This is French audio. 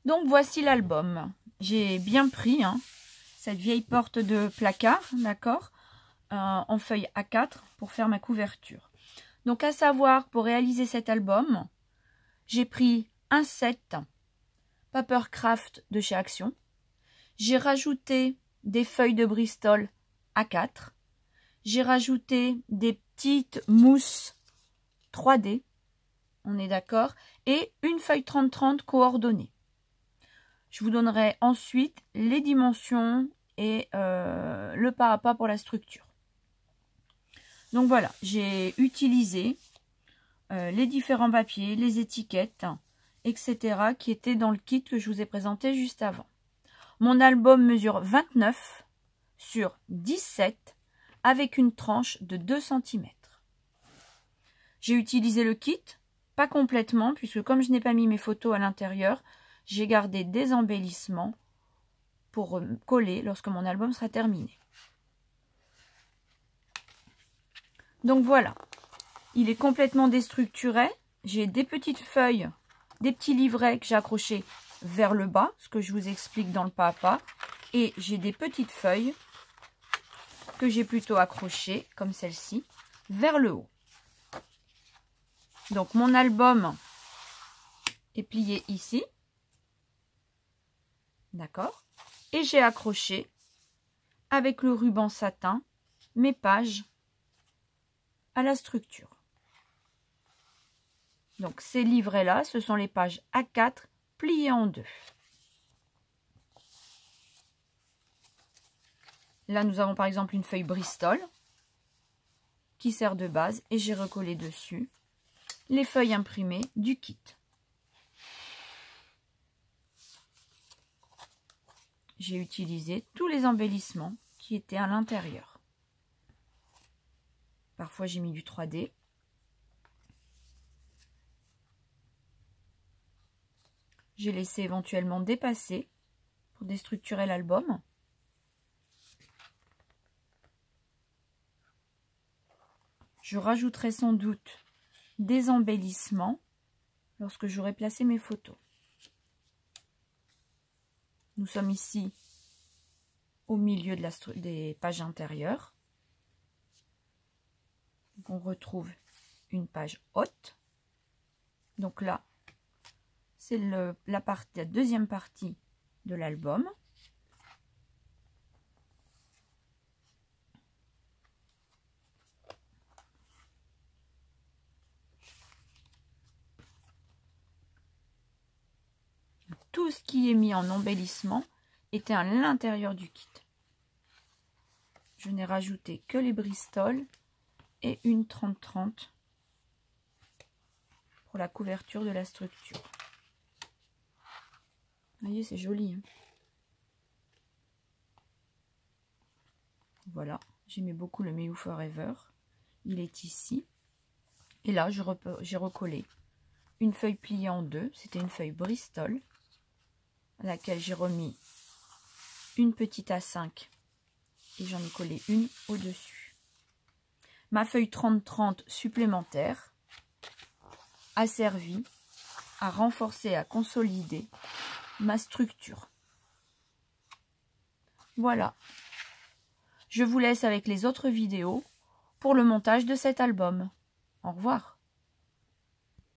Donc voici l'album. J'ai bien pris cette vieille porte de placard, d'accord, en feuille A4 pour faire ma couverture. Donc à savoir, pour réaliser cet album, j'ai pris un set Papercraft de chez Action. J'ai rajouté des feuilles de Bristol A4. J'ai rajouté des petites mousses 3D, on est d'accord, et une feuille 30-30 coordonnée. Je vous donnerai ensuite les dimensions et le pas à pas pour la structure. Donc voilà, j'ai utilisé les différents papiers, les étiquettes, etc. qui étaient dans le kit que je vous ai présenté juste avant. Mon album mesure 29 sur 17 avec une tranche de 2 cm. J'ai utilisé le kit, pas complètement, puisque comme je n'ai pas mis mes photos à l'intérieur, j'ai gardé des embellissements pour coller lorsque mon album sera terminé. Donc voilà, il est complètement déstructuré. J'ai des petites feuilles, des petits livrets que j'ai accrochés vers le bas, ce que je vous explique dans le pas à pas. Et j'ai des petites feuilles que j'ai plutôt accrochées, comme celle-ci, vers le haut. Donc mon album est plié ici. D'accord. Et j'ai accroché avec le ruban satin mes pages à la structure. Donc ces livrets-là, ce sont les pages A4 pliées en deux. Là, nous avons par exemple une feuille Bristol qui sert de base et j'ai recollé dessus les feuilles imprimées du kit. J'ai utilisé tous les embellissements qui étaient à l'intérieur. Parfois, j'ai mis du 3D. J'ai laissé éventuellement dépasser pour déstructurer l'album. Je rajouterai sans doute des embellissements lorsque j'aurai placé mes photos. Nous sommes ici au milieu de des pages intérieures. Donc on retrouve une page haute. Donc là, c'est la deuxième partie de l'album. Tout ce qui est mis en embellissement était à l'intérieur du kit. Je n'ai rajouté que les Bristol et une 30-30 pour la couverture de la structure. Vous voyez, c'est joli. Voilà, j'aimais beaucoup le Me You Forever. Il est ici. Et là, j'ai recollé une feuille pliée en deux. C'était une feuille Bristol à laquelle j'ai remis une petite A5 et j'en ai collé une au-dessus. Ma feuille 30-30 supplémentaire a servi à renforcer, à consolider ma structure. Voilà. Je vous laisse avec les autres vidéos pour le montage de cet album. Au revoir.